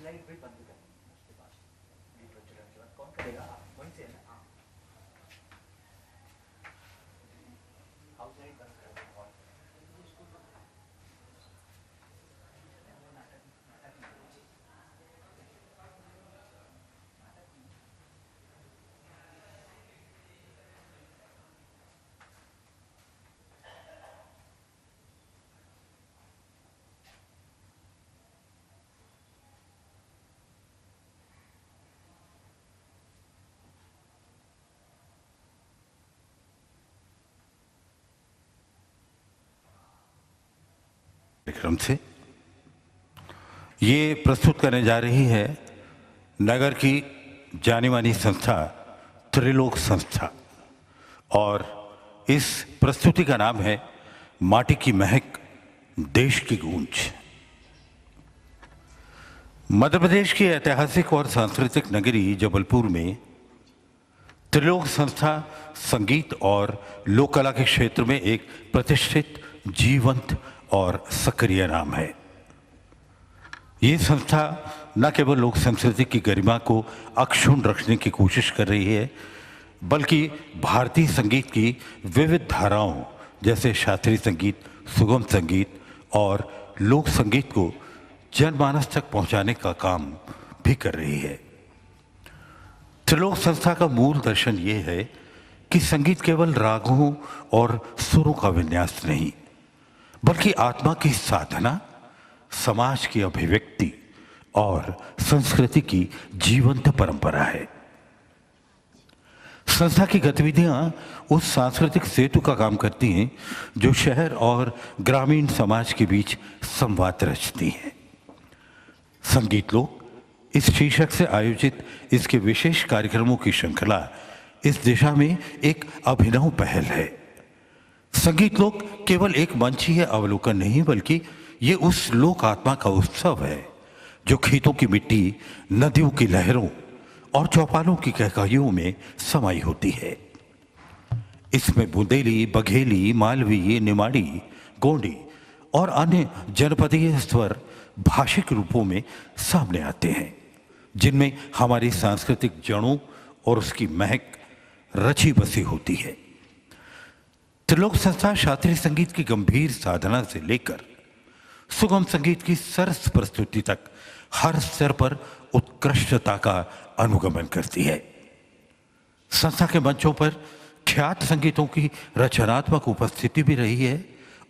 Light भी बंद करनी है उसके पास। दीप प्रज्वलन के बाद कौन करेगा? आप वहीं से है ना? हाँ, हाउस लाइट बंद कर दो। और कार्यक्रम से ये प्रस्तुत करने जा रही है नगर की जानी मानी संस्था त्रिलोक संस्था, और इस प्रस्तुति का नाम है माटी की महक, देश की गूंज। मध्य प्रदेश की ऐतिहासिक और सांस्कृतिक नगरी जबलपुर में त्रिलोक संस्था संगीत और लोक कला के क्षेत्र में एक प्रतिष्ठित, जीवंत और सक्रिय नाम है। ये संस्था न केवल लोक संस्कृति की गरिमा को अक्षुण्ण रखने की कोशिश कर रही है, बल्कि भारतीय संगीत की विविध धाराओं जैसे शास्त्रीय संगीत, सुगम संगीत और लोक संगीत को जनमानस तक पहुंचाने का काम भी कर रही है। त्रिलोक संस्था का मूल दर्शन ये है कि संगीत केवल रागों और सुरों का विन्यास नहीं, बल्कि आत्मा की साधना, समाज की अभिव्यक्ति और संस्कृति की जीवंत परंपरा है। संस्था की गतिविधियां उस सांस्कृतिक सेतु का काम करती हैं जो शहर और ग्रामीण समाज के बीच संवाद रचती हैं। संगीत लोक इस शीर्षक से आयोजित इसके विशेष कार्यक्रमों की श्रृंखला इस दिशा में एक अभिनव पहल है। संगीत लोक केवल एक मंचीय अवलोकन नहीं, बल्कि ये उस लोक आत्मा का उत्सव है जो खेतों की मिट्टी, नदियों की लहरों और चौपालों की कहकहियों में समाई होती है। इसमें बुंदेली, बघेली, मालवी, निमाड़ी, गोंडी और अन्य जनपदीय स्वर भाषिक रूपों में सामने आते हैं, जिनमें हमारी सांस्कृतिक जड़ों और उसकी महक रची बसी होती है। त्रिलोक संस्था शास्त्रीय संगीत की गंभीर साधना से लेकर सुगम संगीत की सरस प्रस्तुति तक हर स्तर पर उत्कृष्टता का अनुगमन करती है। संस्था के मंचों पर ख्यात संगीतों की रचनात्मक उपस्थिति भी रही है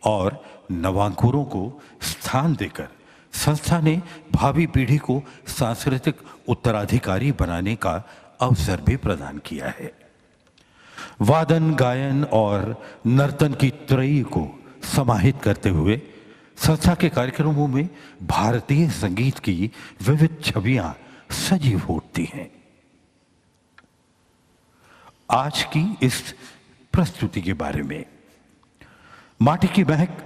और नवांकुरों को स्थान देकर संस्था ने भावी पीढ़ी को सांस्कृतिक उत्तराधिकारी बनाने का अवसर भी प्रदान किया है। वादन, गायन और नर्तन की त्रयी को समाहित करते हुए संस्था के कार्यक्रमों में भारतीय संगीत की विविध छवियां सजीव उठती हैं। आज की इस प्रस्तुति के बारे में माटी की महक,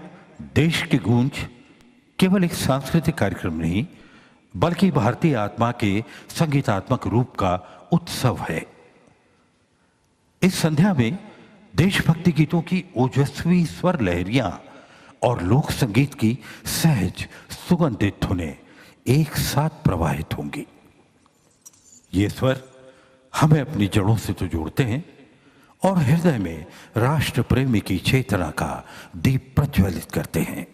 देश की गूंज केवल एक सांस्कृतिक कार्यक्रम नहीं, बल्कि भारतीय आत्मा के संगीतात्मक रूप का उत्सव है। इस संध्या में देशभक्ति गीतों की ओजस्वी स्वर लहरियां और लोक संगीत की सहज सुगंधित धुनें एक साथ प्रवाहित होंगी। ये स्वर हमें अपनी जड़ों से तो जोड़ते हैं और हृदय में राष्ट्र प्रेमी की चेतना का दीप प्रज्वलित करते हैं।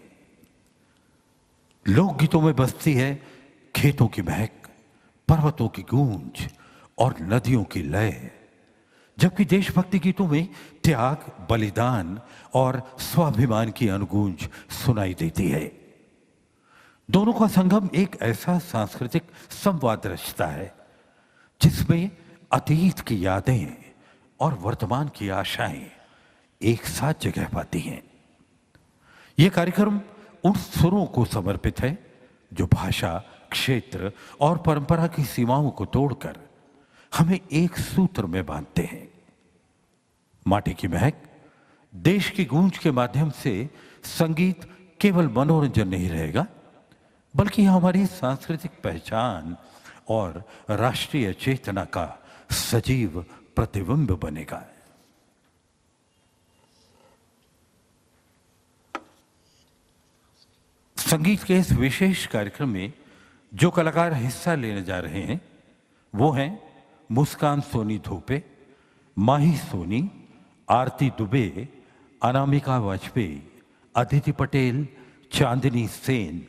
लोकगीतों में बसती है खेतों की महक, पर्वतों की गूंज और नदियों की लय, जबकि देशभक्ति गीतों में त्याग, बलिदान और स्वाभिमान की अनुगूंज सुनाई देती है। दोनों का संगम एक ऐसा सांस्कृतिक संवाद रचता है जिसमें अतीत की यादें और वर्तमान की आशाएं एक साथ जगह पाती हैं। यह कार्यक्रम उन सुरों को समर्पित है जो भाषा, क्षेत्र और परंपरा की सीमाओं को तोड़कर हमें एक सूत्र में बांधते हैं। माटी की महक, देश की गूंज के माध्यम से संगीत केवल मनोरंजन नहीं रहेगा, बल्कि हमारी सांस्कृतिक पहचान और राष्ट्रीय चेतना का सजीव प्रतिबिंब बनेगा। संगीत के इस विशेष कार्यक्रम में जो कलाकार हिस्सा लेने जा रहे हैं वो हैं मुस्कान सोनी धोपे, माही सोनी, आरती दुबे, अनामिका वाजपेयी, अदिति पटेल, चांदनी सेन,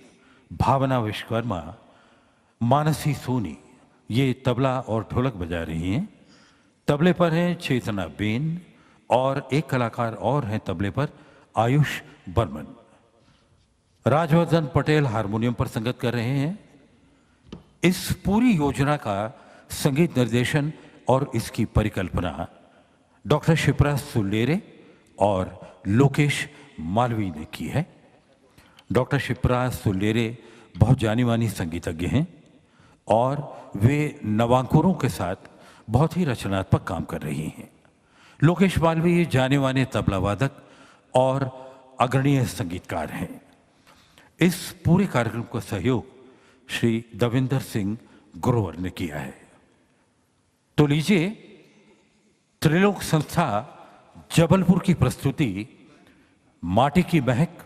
भावना विश्वकर्मा, मानसी सोनी। ये तबला और ढोलक बजा रही हैं। तबले पर हैं चेतना बेन और एक कलाकार और हैं तबले पर आयुष बर्मन। राजवर्धन पटेल हारमोनियम पर संगत कर रहे हैं। इस पूरी योजना का संगीत निर्देशन और इसकी परिकल्पना डॉक्टर शिप्रा सुल्लेरे और लोकेश मालवी ने की है। डॉक्टर शिप्रा सुल्लेरे बहुत जानी मानी संगीतज्ञ हैं और वे नवांकुरों के साथ बहुत ही रचनात्मक काम कर रही हैं। लोकेश मालवी जाने माने तबला वादक और अग्रणीय संगीतकार हैं। इस पूरे कार्यक्रम का सहयोग श्री दविंदर सिंह ग्रोवर ने किया है। तो लीजिए त्रिलोक संस्था जबलपुर की प्रस्तुति माटी की महक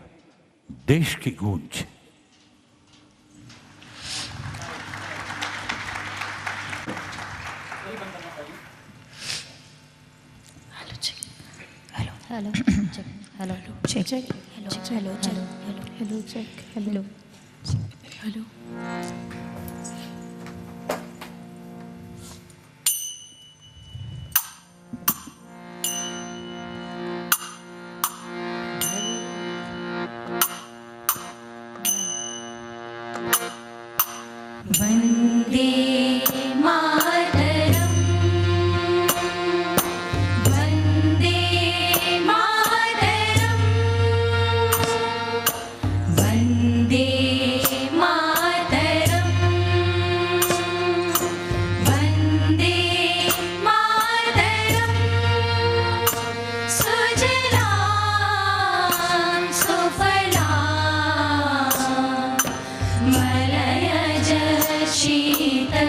देश की गूंज। Hello check hello check check hello hello hello hello check hello hello Vande Mataram Vande Mataram Vande Mataram Vande Mataram सुजलां सुफलां मलयज शीतलाम्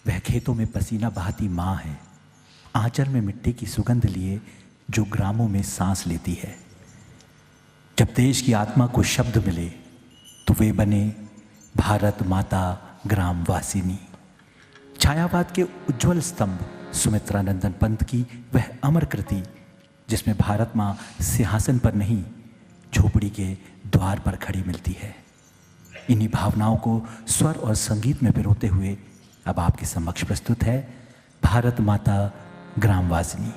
वह खेतों में पसीना बहाती माँ है, आंचल में मिट्टी की सुगंध लिए जो ग्रामों में सांस लेती है। जब देश की आत्मा को शब्द मिले तो वे बने भारत माता ग्राम वासिनी। छायावाद के उज्जवल स्तंभ सुमित्रा नंदन पंत की वह अमर कृति, जिसमें भारत माँ सिंहासन पर नहीं, झोपड़ी के द्वार पर खड़ी मिलती है। इन्हीं भावनाओं को स्वर और संगीत में पिरोते हुए अब आपके समक्ष प्रस्तुत है भारत माता ग्रामवासिनी।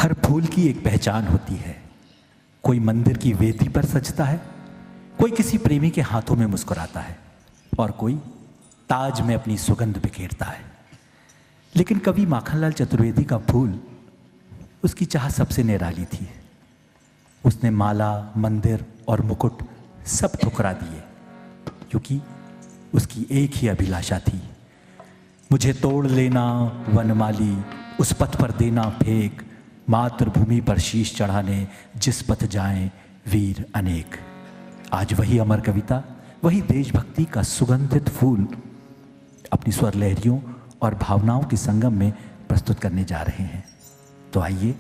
हर फूल की एक पहचान होती है। कोई मंदिर की वेदी पर सजता है, कोई किसी प्रेमी के हाथों में मुस्कुराता है, और कोई ताज में अपनी सुगंध बिखेरता है। लेकिन कवि माखनलाल चतुर्वेदी का फूल, उसकी चाह सबसे निराली थी। उसने माला, मंदिर और मुकुट सब ठुकरा दिए, क्योंकि उसकी एक ही अभिलाषा थी, मुझे तोड़ लेना वनमाली, उस पथ पर देना फेंक, मातृभूमि पर शीश चढ़ाने जिस पथ जाएं वीर अनेक। आज वही अमर कविता, वही देशभक्ति का सुगंधित फूल अपनी स्वर लहरियों और भावनाओं के संगम में प्रस्तुत करने जा रहे हैं। तो आइए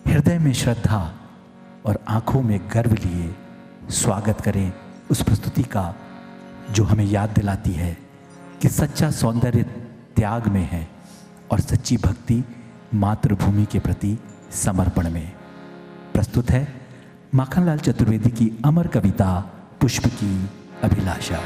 हृदय में श्रद्धा और आंखों में गर्व लिए स्वागत करें उस प्रस्तुति का, जो हमें याद दिलाती है कि सच्चा सौंदर्य त्याग में है और सच्ची भक्ति मातृभूमि के प्रति समर्पण में। प्रस्तुत है माखनलाल चतुर्वेदी की अमर कविता पुष्प की अभिलाषा।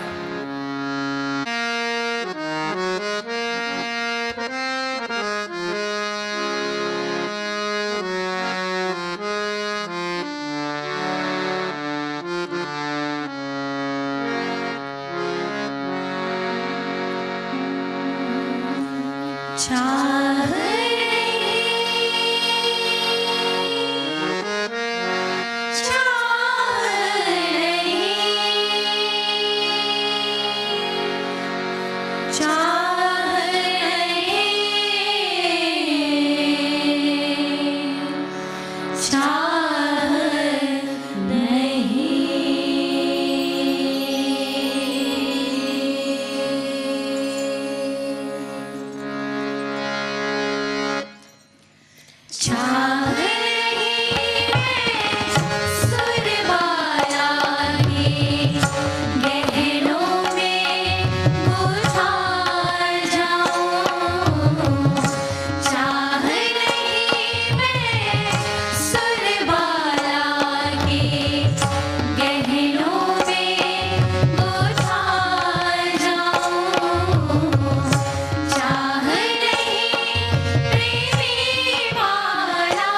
चाह नहीं प्रेमी वाला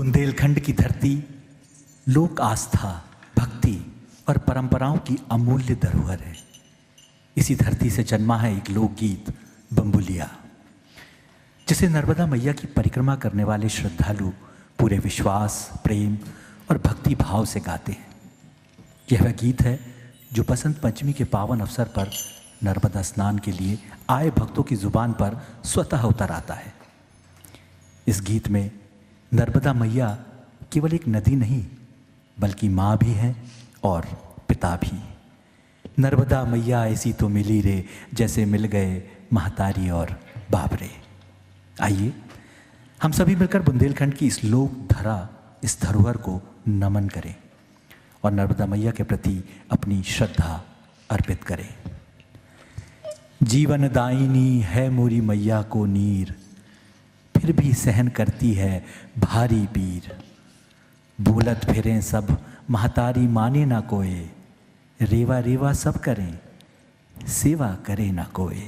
बुंदेलखंड की धरती लोक आस्था, भक्ति और परंपराओं की अमूल्य धरोहर है। इसी धरती से जन्मा है एक लोकगीत बम्बुलिया, जिसे नर्मदा मैया की परिक्रमा करने वाले श्रद्धालु पूरे विश्वास, प्रेम और भक्ति भाव से गाते हैं। यह वह गीत है जो बसंत पंचमी के पावन अवसर पर नर्मदा स्नान के लिए आए भक्तों की जुबान पर स्वतः उतर आता है। इस गीत में नर्मदा मैया केवल एक नदी नहीं बल्कि माँ भी हैं और पिता भी। नर्मदा मैया ऐसी तो मिली रे जैसे मिल गए महतारी और बाबरे। आइए हम सभी मिलकर बुंदेलखंड की इस लोक धरा, इस धरोहर को नमन करें और नर्मदा मैया के प्रति अपनी श्रद्धा अर्पित करें। जीवन दायिनी है मोरी मैया को नीर, फिर भी सहन करती है भारी पीर। बोलत फिरें सब महतारी माने ना कोए, रेवा रेवा सब करें सेवा करे ना कोए।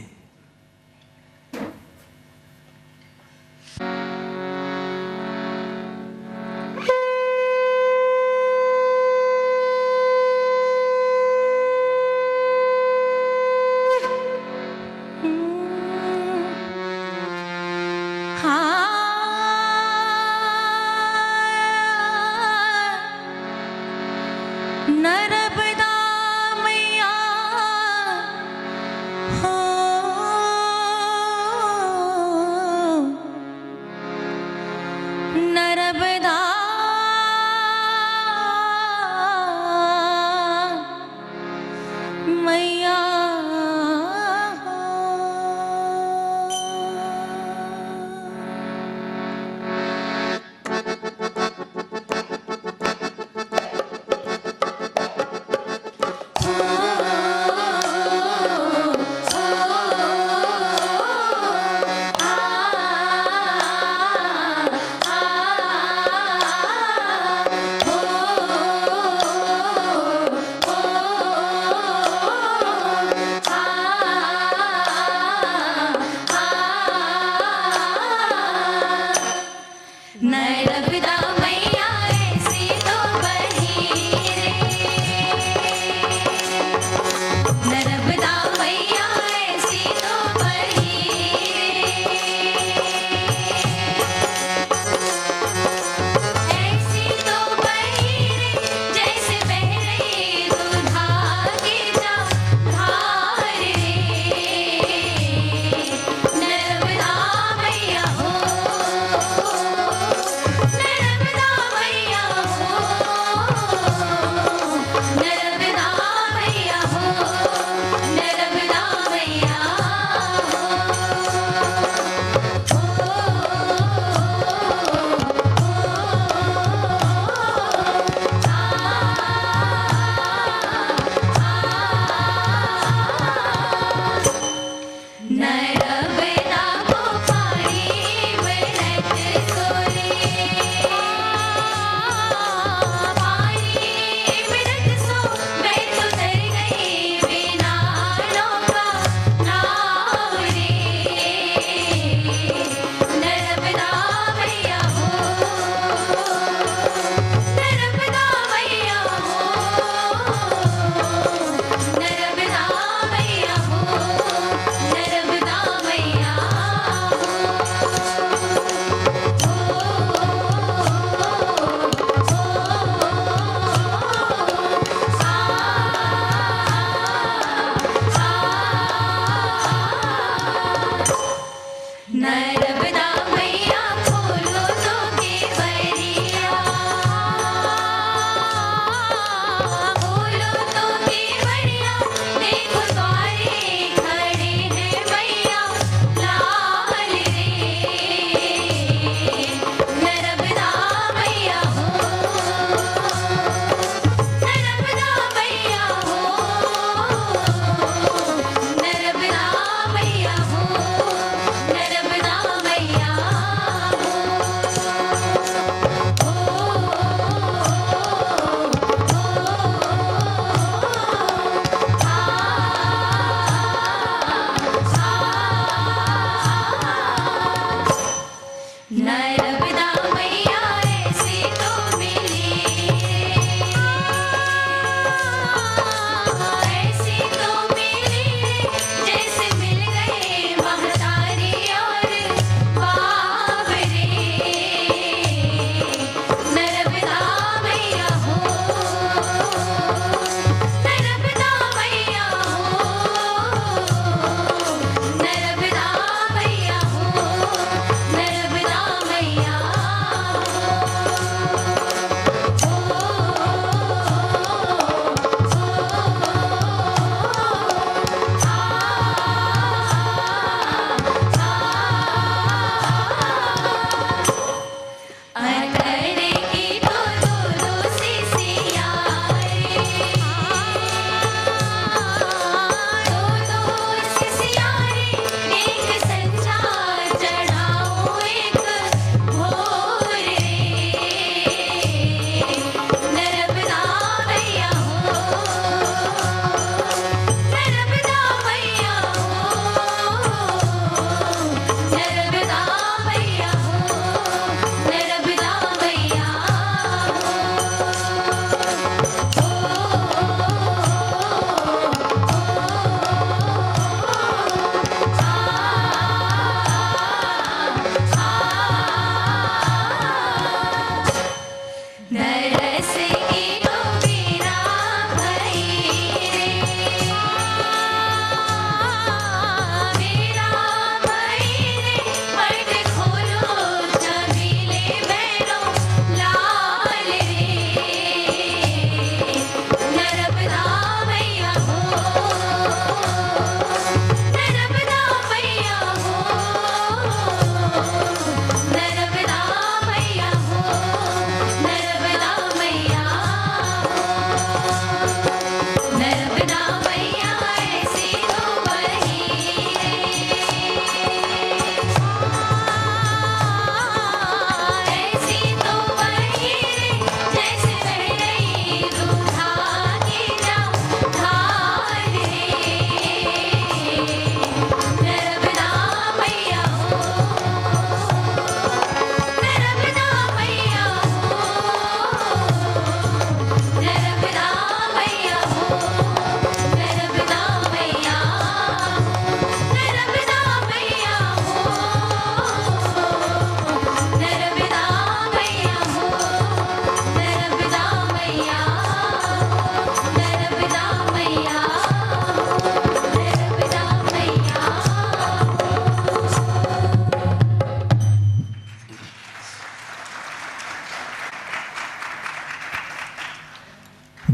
नर्मदा मैया हो, नर्मदा मैया हो। नर्मदा मैया ऐसी तो बही रे, नर्मदा मैया ऐसी तो बही रे, ऐसी तो बही रे जैसे बह रही दुधा की जा धार रे। नर्मदा मैया हो, नर्मदा मैया हो, नर्मदा मैया हो, नर्मदा मैया नर्मदा को पानी बरत सोरे, पानी बरत सो मैं तो तर गई बिना नौका नाव रे। नर्मदा मैया हो, नर्मदा मैया हो, नर्मदा मैया हो, नर्मदा मैया नर्मदा मैया खोलो तो केवड़िया, खोलो तो केवड़िया, देखो द्वारे खड़े हैं मैया लाल रे। नर्मदा मैया हो, नर्मदा मैया हो, नर्मदा मैया हो, नर्मदा मैया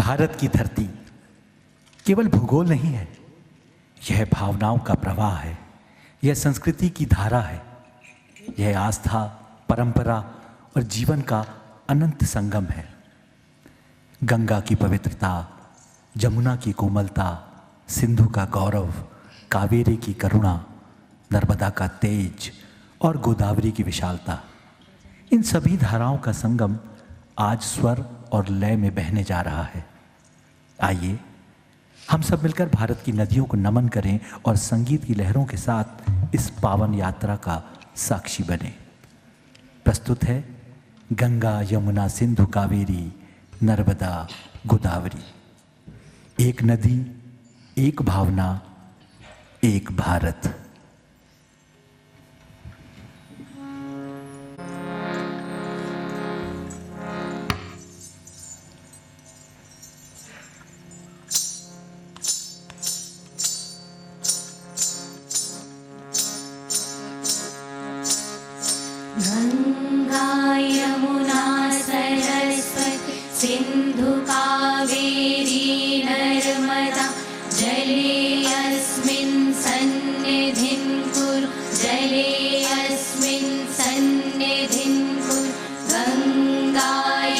भारत की धरती केवल भूगोल नहीं है, यह भावनाओं का प्रवाह है, यह संस्कृति की धारा है, यह आस्था, परंपरा और जीवन का अनंत संगम है। गंगा की पवित्रता, जमुना की कोमलता, सिंधु का गौरव, कावेरी की करुणा, नर्मदा का तेज और गोदावरी की विशालता, इन सभी धाराओं का संगम आज स्वर और लय में बहने जा रहा है। आइए हम सब मिलकर भारत की नदियों को नमन करें और संगीत की लहरों के साथ इस पावन यात्रा का साक्षी बने। प्रस्तुत है गंगा यमुना सिंधु कावेरी नर्मदा गोदावरी, एक नदी, एक भावना, एक भारत। गंगा यमुना सरस्वती सिंधु कावेरी नर्मदा जले अस्मिन् सन्निधिं कुरु, जले अस्मिन् सन्निधिं कुरु। गंगा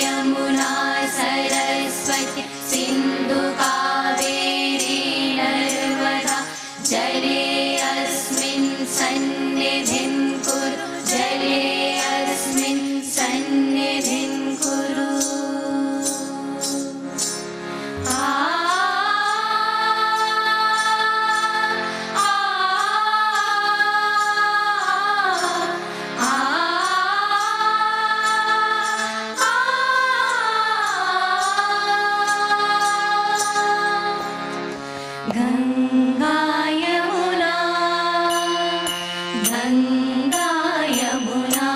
यमुना सरस्वती सिंधु कावेरी नर्मदा जले अस्मिन् सन्निधिं कुरु, जले अस्मिन् सन्निधिं कुरु। गंगा यमुना, गंगा यमुना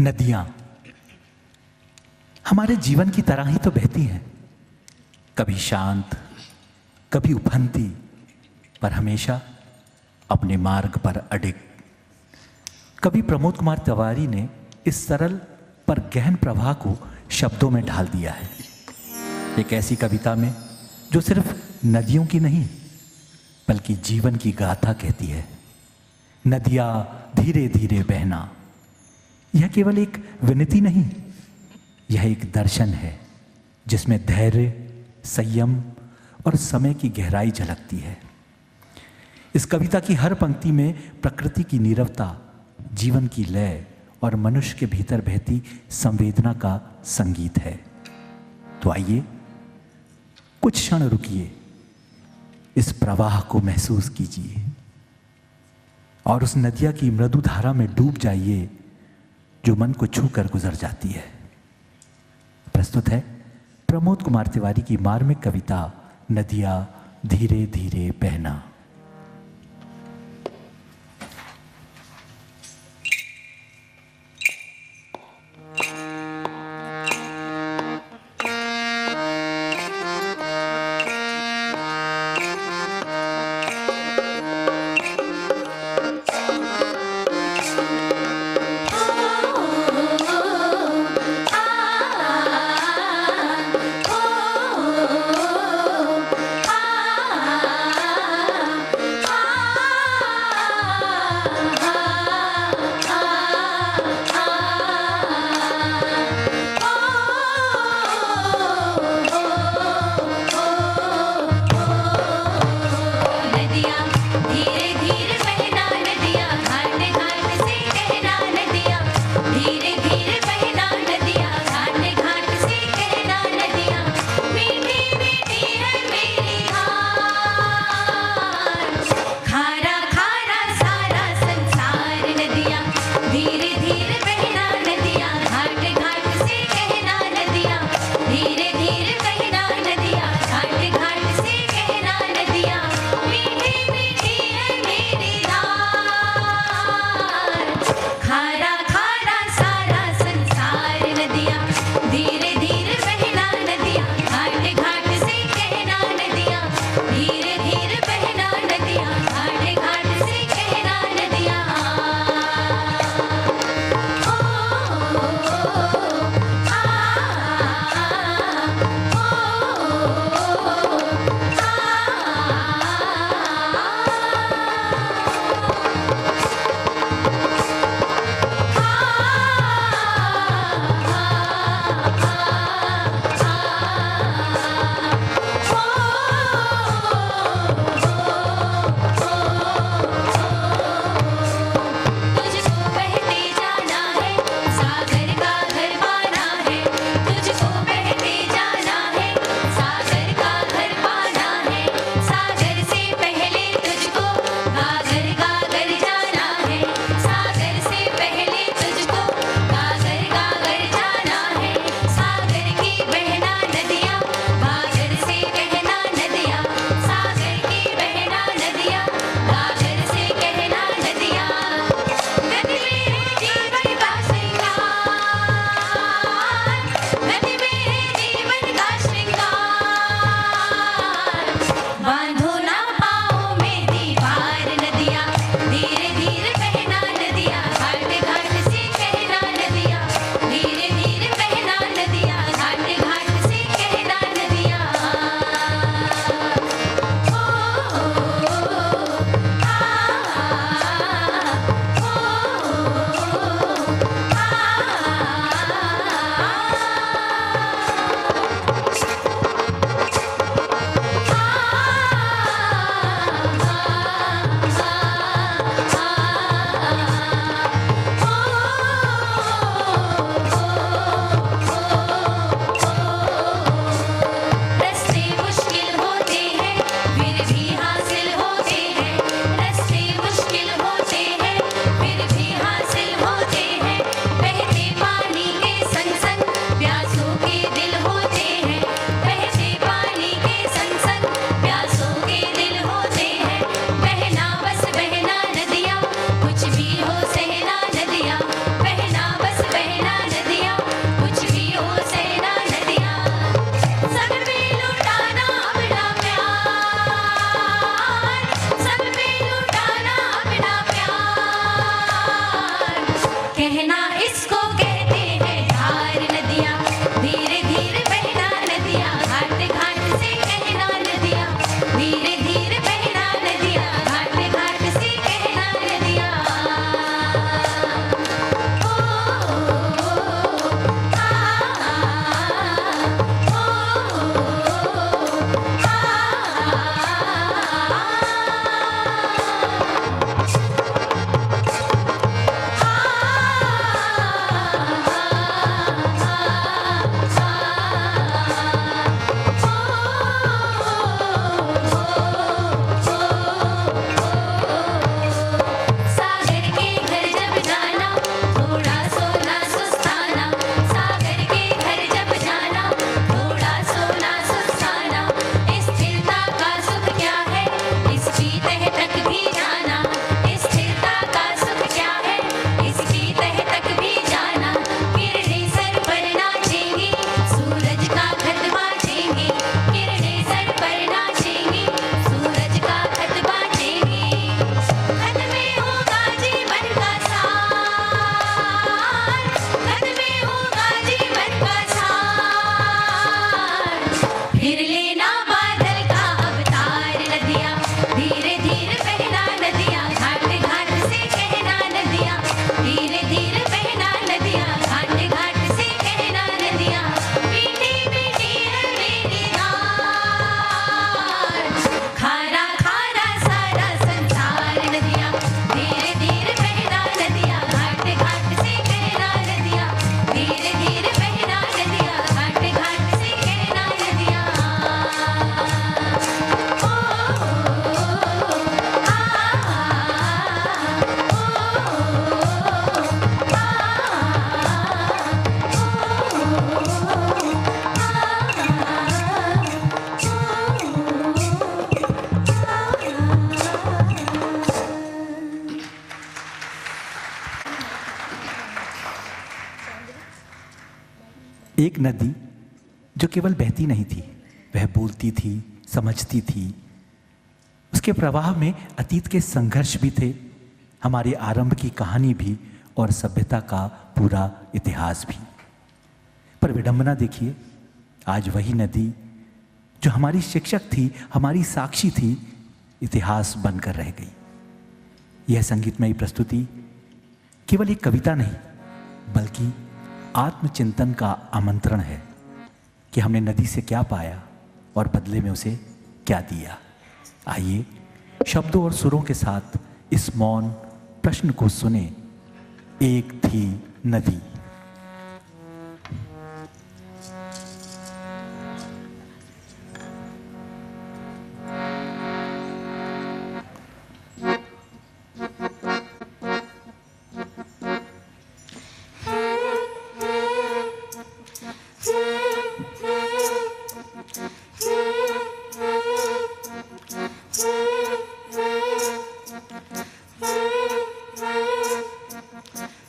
नदियां हमारे जीवन की तरह ही तो बहती हैं, कभी शांत, कभी उफनती, पर हमेशा अपने मार्ग पर अडिग। कवि प्रमोद कुमार तिवारी ने इस सरल पर गहन प्रवाह को शब्दों में ढाल दिया है, एक ऐसी कविता में जो सिर्फ नदियों की नहीं बल्कि जीवन की गाथा कहती है। नदियां धीरे धीरे बहना, यह केवल एक विनती नहीं, यह एक दर्शन है जिसमें धैर्य, संयम और समय की गहराई झलकती है। इस कविता की हर पंक्ति में प्रकृति की नीरवता, जीवन की लय और मनुष्य के भीतर बहती संवेदना का संगीत है। तो आइए कुछ क्षण रुकिए, इस प्रवाह को महसूस कीजिए और उस नदिया की मृदु धारा में डूब जाइए जो मन को छू कर गुजर जाती है। प्रस्तुत है प्रमोद कुमार तिवारी की मार्मिक कविता नदियां धीरे धीरे बहना। एक नदी जो केवल बहती नहीं थी, वह बोलती थी, समझती थी। उसके प्रवाह में अतीत के संघर्ष भी थे, हमारे आरंभ की कहानी भी और सभ्यता का पूरा इतिहास भी। पर विडंबना देखिए, आज वही नदी जो हमारी शिक्षक थी, हमारी साक्षी थी, इतिहास बनकर रह गई। यह संगीतमयी प्रस्तुति केवल एक कविता नहीं, बल्कि आत्मचिंतन का आमंत्रण है कि हमने नदी से क्या पाया और बदले में उसे क्या दिया। आइए शब्दों और सुरों के साथ इस मौन प्रश्न को सुने। एक थी नदी।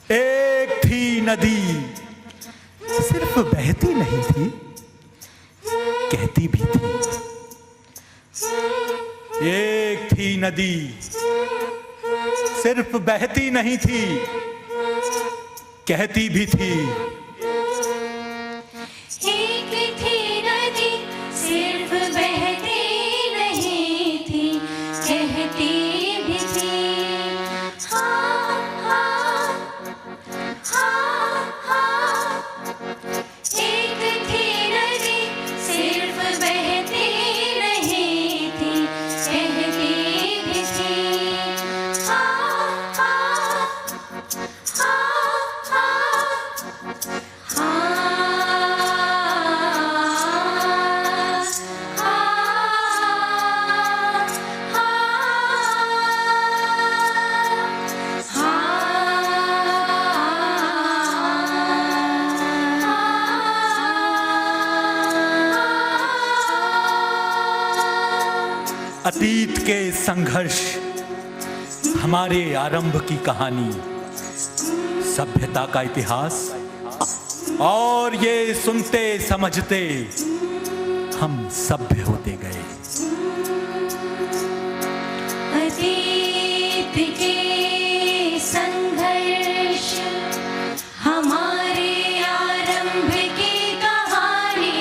एक थी नदी, सिर्फ बहती नहीं थी, कहती भी थी। एक थी नदी, सिर्फ बहती नहीं थी, कहती भी थी। एक थी नदी, सिर्फ बहती नहीं थी, कहती भी थी। हाँ हाँ हाँ हाँ। एक थी नदी, सिर्फ बहती नहीं थी, कहती भी थी। हाँ हाँ हाँ हाँ। अतीत के संघर्ष, हमारे आरंभ की कहानी, सभ्यता का इतिहास, और ये सुनते समझते हम सभ्य होते गए। अतीत के संघर्ष, हमारे आरंभ की कहानी,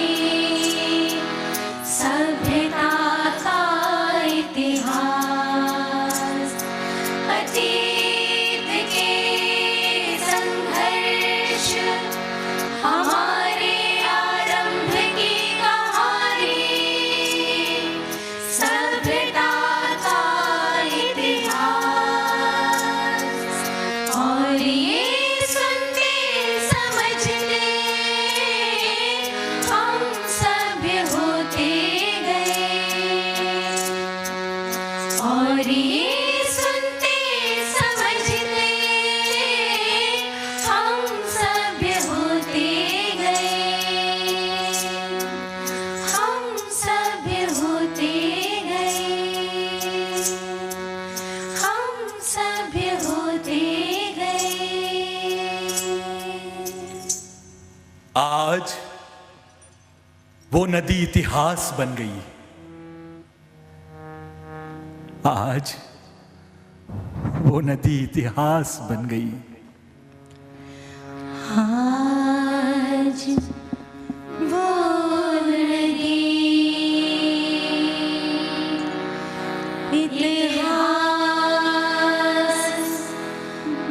सभ्यता का इतिहास। अतीत के संघर्ष, हमारे आरंभ की कहानी, सभ्यता का इतिहास। और ये सुनते समझते हम सभ्य होते गए। और ये सुनते समझते हम सभ्य होते गए। हम सभ्य होते गए। हम सभ्य होते गए। आज वो नदी इतिहास बन गई। आज वो नदी इतिहास बन गई। आज वो नदी इतिहास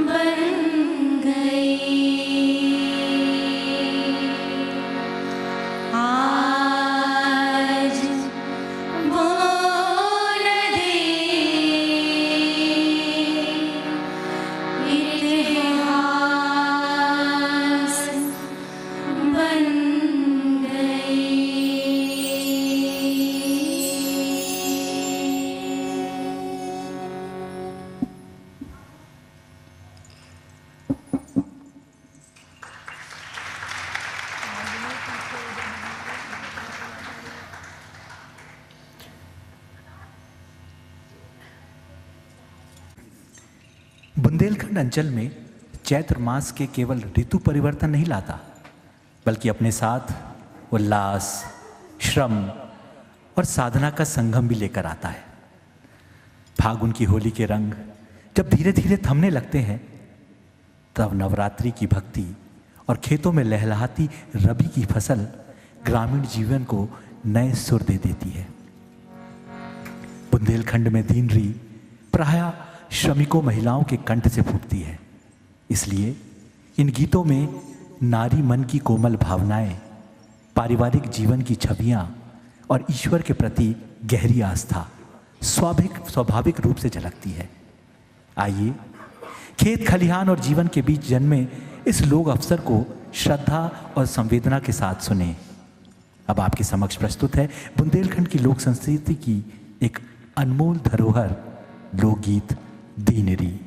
बन गई। आज वो नदी इतिहास बन गई। बुंदेलखंड अंचल में चैत्र मास के केवल ऋतु परिवर्तन नहीं लाता, बल्कि अपने साथ उल्लास, श्रम और साधना का संगम भी लेकर आता है। फागुन की होली के रंग जब धीरे धीरे थमने लगते हैं, तब नवरात्रि की भक्ति और खेतों में लहलहाती रबी की फसल ग्रामीण जीवन को नए सुर दे देती है। बुंदेलखंड में दीनरी प्रायः श्रमिकों महिलाओं के कंठ से फूटती है। इसलिए इन गीतों में नारी मन की कोमल भावनाएं, पारिवारिक जीवन की छवियां और ईश्वर के प्रति गहरी आस्था स्वाभाविक रूप से झलकती है। आइए खेत खलिहान और जीवन के बीच जन्मे इस लोक अवसर को श्रद्धा और संवेदना के साथ सुने। अब आपके समक्ष प्रस्तुत है बुंदेलखंड की लोक संस्कृति की एक अनमोल धरोहर, लोकगीत दीनरी।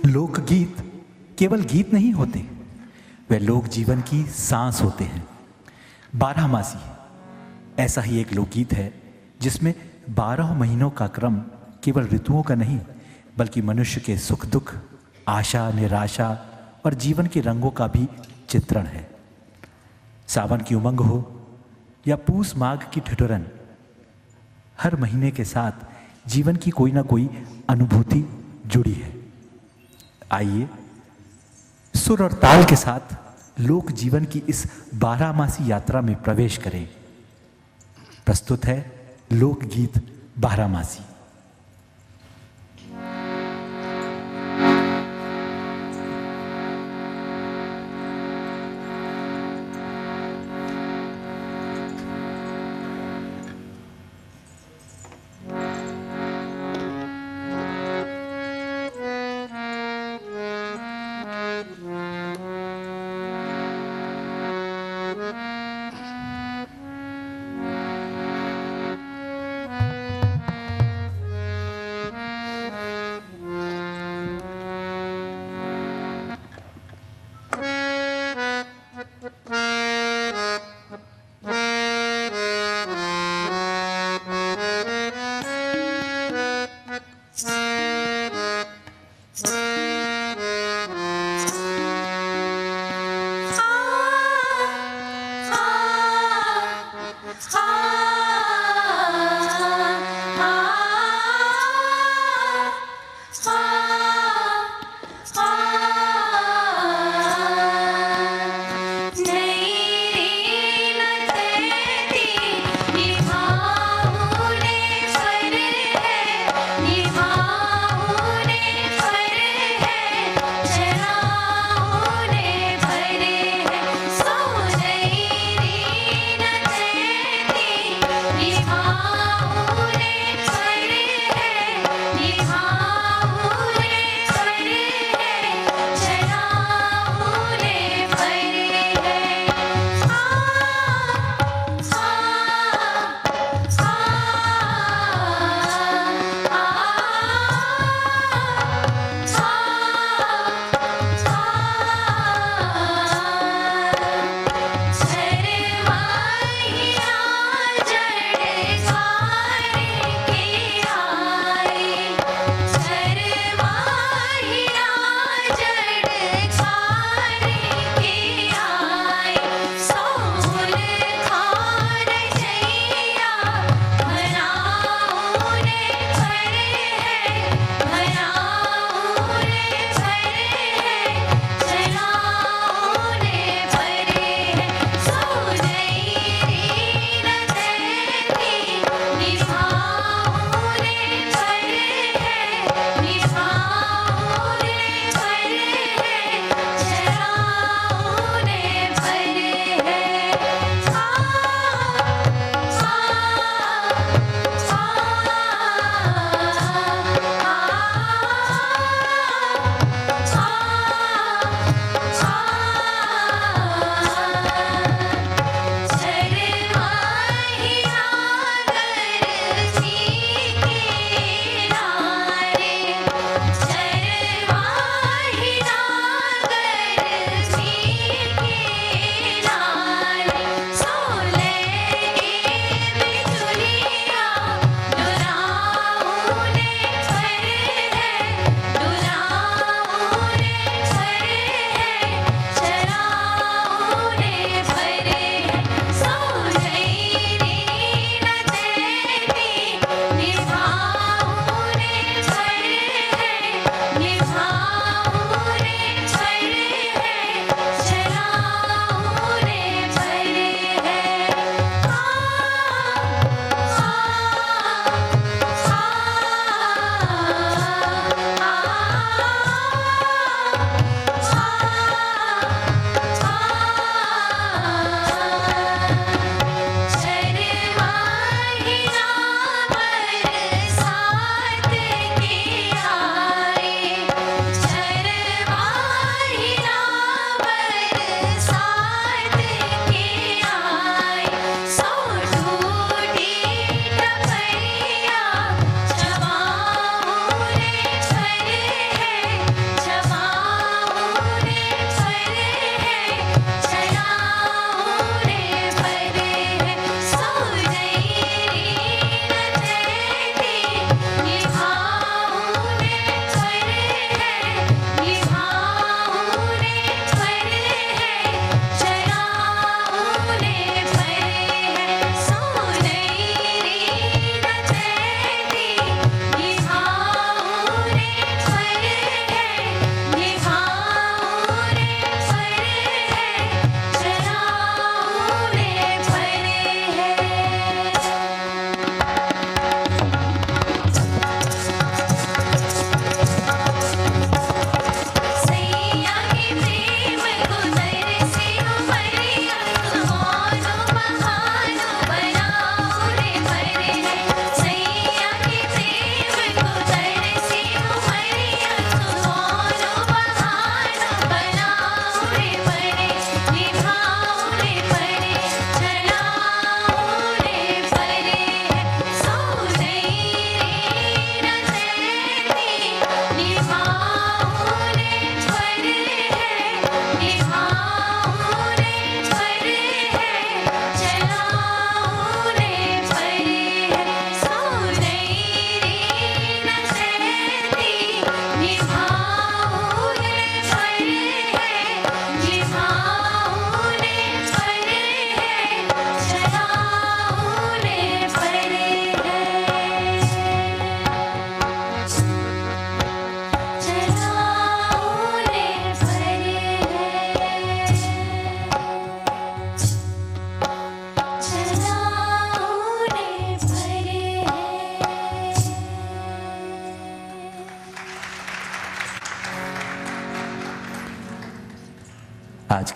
लोकगीत केवल गीत नहीं होते, वे लोक जीवन की सांस होते हैं। बारहमासी ऐसा ही एक लोकगीत है जिसमें 12 महीनों का क्रम केवल ऋतुओं का नहीं बल्कि मनुष्य के सुख दुख, आशा निराशा और जीवन के रंगों का भी चित्रण है। सावन की उमंग हो या पूस माघ की ठिठुरन, हर महीने के साथ जीवन की कोई ना कोई अनुभूति जुड़ी है। आइए सुर और ताल के साथ लोक जीवन की इस बारहमासी यात्रा में प्रवेश करें। प्रस्तुत है लोकगीत बारहमासी।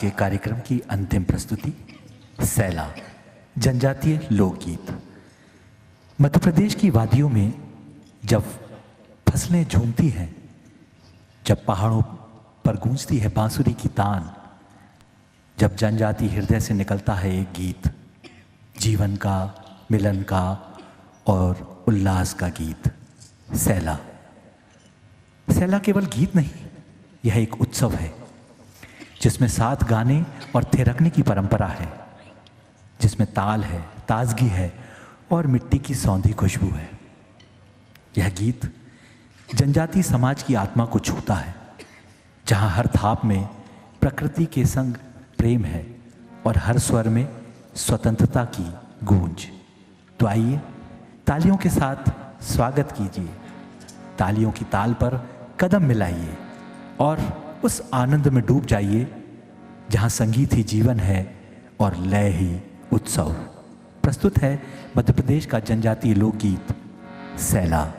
के कार्यक्रम की अंतिम प्रस्तुति सैला, जनजातीय लोकगीत। मध्य प्रदेश की वादियों में जब फसलें झूमती हैं, जब पहाड़ों पर गूंजती है बांसुरी की तान, जब जनजाति हृदय से निकलता है एक गीत, जीवन का, मिलन का और उल्लास का गीत, सैला। सैला केवल गीत नहीं, यह एक उत्सव है जिसमें साथ गाने और थिरकने की परंपरा है, जिसमें ताल है, ताजगी है और मिट्टी की सौंधी खुशबू है। यह गीत जनजातीय समाज की आत्मा को छूता है, जहाँ हर थाप में प्रकृति के संग प्रेम है और हर स्वर में स्वतंत्रता की गूंज। तो आइए तालियों के साथ स्वागत कीजिए, तालियों की ताल पर कदम मिलाइए और उस आनंद में डूब जाइए जहाँ संगीत ही जीवन है और लय ही उत्सव। प्रस्तुत है मध्य प्रदेश का जनजातीय लोकगीत सैला।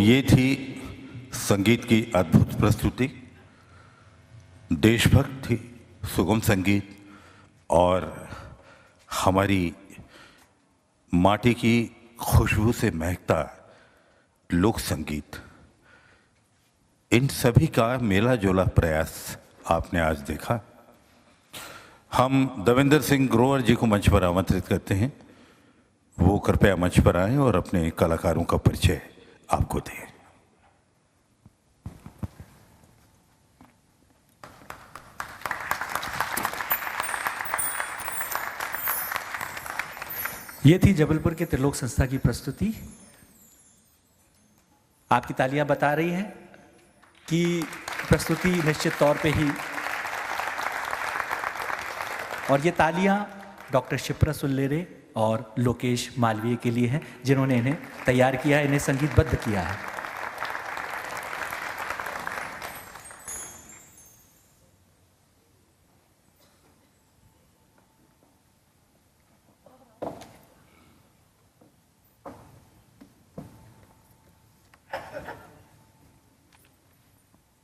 ये थी संगीत की अद्भुत प्रस्तुति। देशभक्ति, सुगम संगीत और हमारी माटी की खुशबू से महकता लोक संगीत, इन सभी का मेला जोला प्रयास आपने आज देखा। हम दविंदर सिंह ग्रोवर जी को मंच पर आमंत्रित करते हैं, वो कृपया मंच पर आएं और अपने कलाकारों का परिचय आपको दें। ये थी जबलपुर के त्रिलोक संस्था की प्रस्तुति। आपकी तालियां बता रही हैं कि प्रस्तुति निश्चित तौर पे ही, और ये तालियां डॉक्टर शिप्रा सुल्लेरे और लोकेश मालवीय के लिए हैं, जिन्होंने इन्हें तैयार किया है, इन्हें संगीतबद्ध किया है।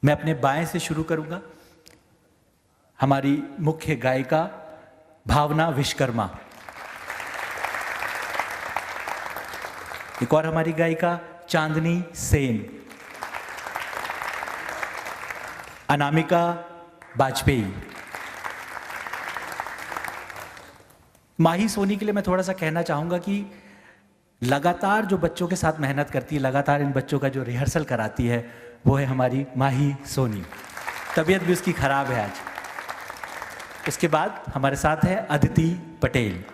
मैं अपने बाएं से शुरू करूंगा। हमारी मुख्य गायिका भावना विश्वकर्मा, एक और हमारी गायिका चांदनी सेन, अनामिका वाजपेयी। माही सोनी के लिए मैं थोड़ा सा कहना चाहूंगा कि लगातार जो बच्चों के साथ मेहनत करती है, लगातार इन बच्चों का जो रिहर्सल कराती है, वो है हमारी माही सोनी। तबीयत भी उसकी खराब है आज। उसके बाद हमारे साथ है अदिति पटेल,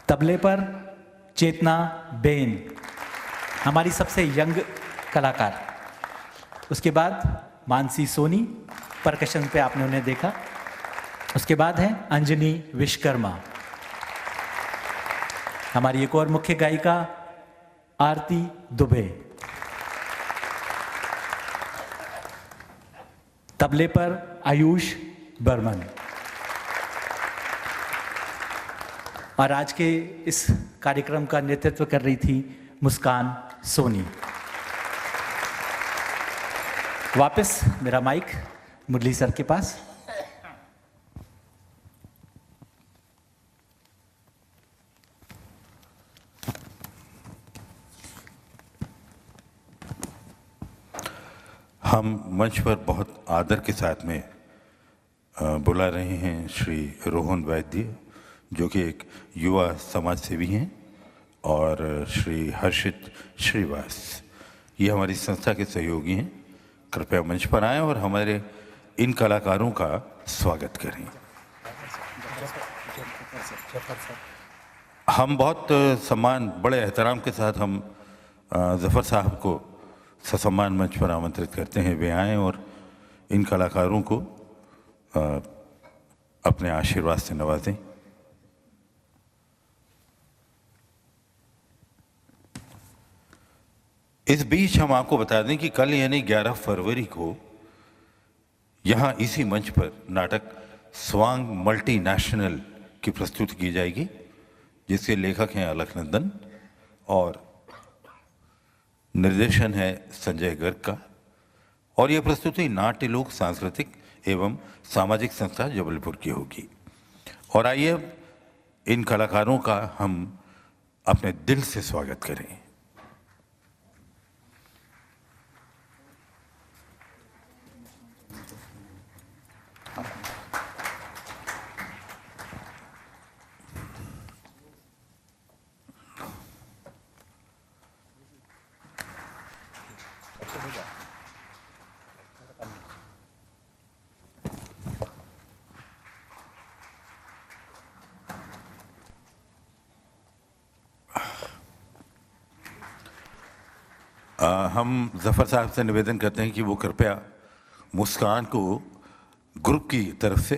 तबले पर चेतना बेन, हमारी सबसे यंग कलाकार। उसके बाद मानसी सोनी, परकशन पे आपने उन्हें देखा। उसके बाद है अंजनी विश्वकर्मा, हमारी एक और मुख्य गायिका आरती दुबे, तबले पर आयुष बर्मन, और आज के इस कार्यक्रम का नेतृत्व कर रही थी मुस्कान सोनी। वापस मेरा माइक मुरली सर के पास। हम मंच पर बहुत आदर के साथ में बुला रहे हैं श्री रोहन वैद्य, जो कि एक युवा समाज सेवी हैं, और श्री हर्षित श्रीवास, ये हमारी संस्था के सहयोगी हैं। कृपया मंच पर आएं और हमारे इन कलाकारों का स्वागत करें। हम बहुत सम्मान, बड़े एहतराम के साथ हम जफ़र साहब को ससम्मान मंच पर आमंत्रित करते हैं, वे आएँ और इन कलाकारों को अपने आशीर्वाद से नवाजें। इस बीच हम आपको बता दें कि कल यानी 11 फरवरी को यहाँ इसी मंच पर नाटक स्वांग मल्टीनेशनल की प्रस्तुति की जाएगी, जिसके लेखक हैं अलकनंदन और निर्देशन है संजय गर्ग का। और यह प्रस्तुति नाट्य लोक सांस्कृतिक एवं सामाजिक संस्था जबलपुर की होगी। और आइए अब इन कलाकारों का हम अपने दिल से स्वागत करें। हम जफ़र साहब से निवेदन करते हैं कि वो कृपया मुस्कान को ग्रुप की तरफ से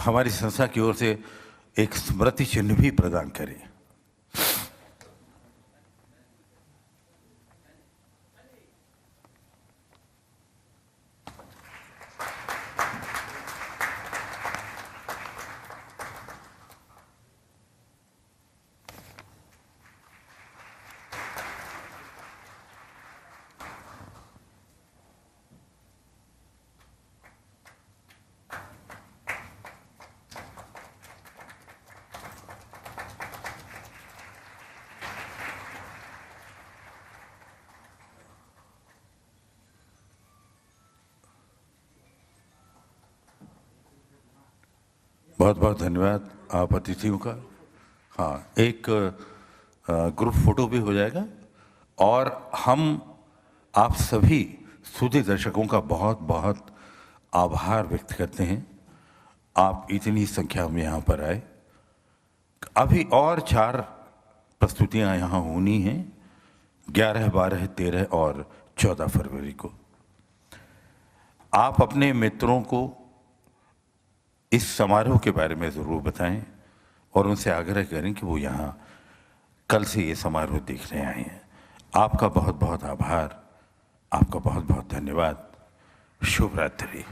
हमारी संस्था की ओर से एक स्मृति चिन्ह भी प्रदान करें। बहुत बहुत धन्यवाद आप अतिथियों का। हाँ, एक ग्रुप फोटो भी हो जाएगा और हम आप सभी सुधी दर्शकों का बहुत बहुत आभार व्यक्त करते हैं, आप इतनी संख्या में यहाँ पर आए। अभी और 4 प्रस्तुतियाँ यहाँ होनी हैं, 11, 12, 13 और 14 फरवरी को। आप अपने मित्रों को इस समारोह के बारे में ज़रूर बताएं और उनसे आग्रह करें कि वो यहाँ कल से ये समारोह देखने आए हैं। आपका बहुत बहुत आभार, आपका बहुत बहुत धन्यवाद। शुभ रात्रि।